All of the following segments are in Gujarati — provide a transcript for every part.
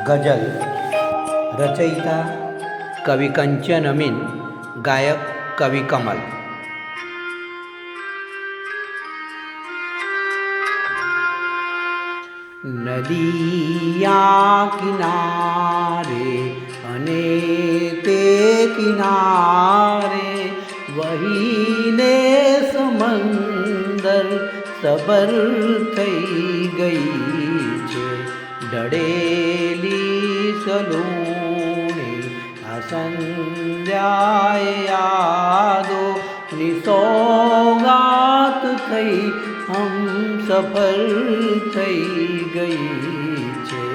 ગઝલ રચયિતા કવિ કંચન અમીન, ગાયક કવિ કમલ. નદિયા કિનારે અને તે કિનારે વહીને સમંદર સબર થઈ ગઈ છે. ઢળેલી સલૂણી આ સંધ્યાએ યાદોની સોગાત થઈ હમસફર થઈ ગઈ છે.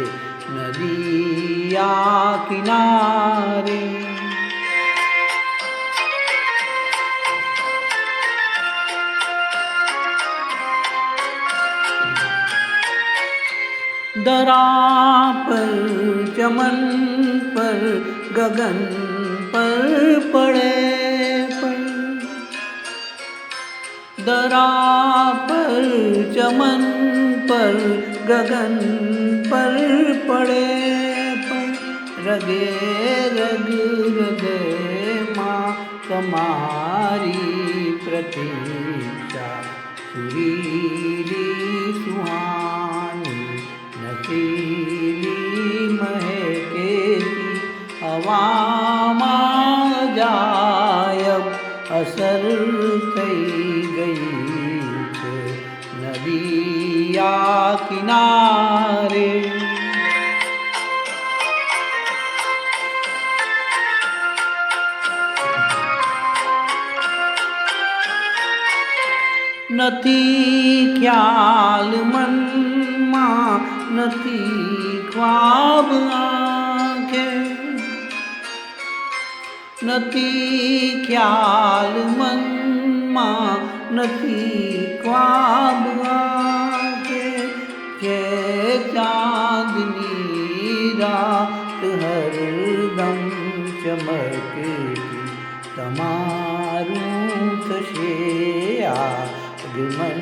નદિયા કિનારે दरा पर चमन पर गगन पर पड़े पर, दरा पर चमन पर गगन पर पड़े पर, रगे रग हृदय माँ तुम्हारी प्रतीक्षा सुरीली सुहानी नशीली महकेती हવામાં જાયબ અસર થઈ ગઈ છે. નદિયા કિનારે નથી ખ્યાલ મનમાં, નથી ખ્વાબ આંખે, નથી ખ્યાલ મનમાં, નથી ખ્વાબ આંખે. જે ચાંદની રાત હરદમ ચમકતી તમારું થશે આગમન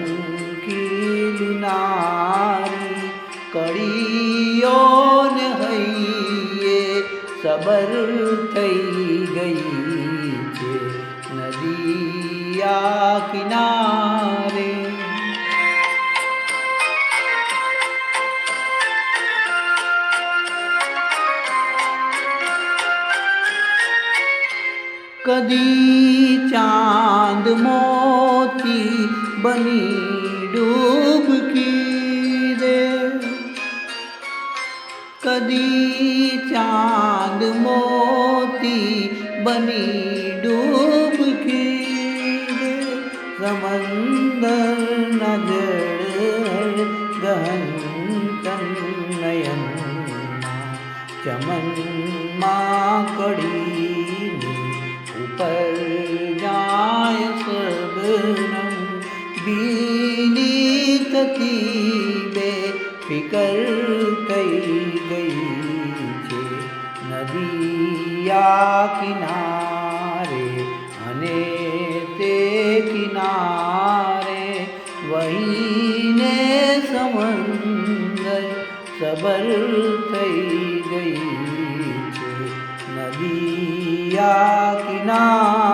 કિનારી. કળીઓને હૈયે સબર થઈ ગઈ છે. નદિયા કિનારે કદી ચાંદ મોતી બની ડૂબકી દે, કદી ચાંદ મોતી બની ડૂબકી દે. સમંદર ન જળ ગહન નયનમાં ચમનમાં કડીની ઉપર જાય સબનમ. બીની થતી બે ફિકર થઈ ગઈ છે. નદિયા કિનારે અને તે કિનારે વહીને સમંદર સબર થઈ ગઈ છે. નદિયા કિનારે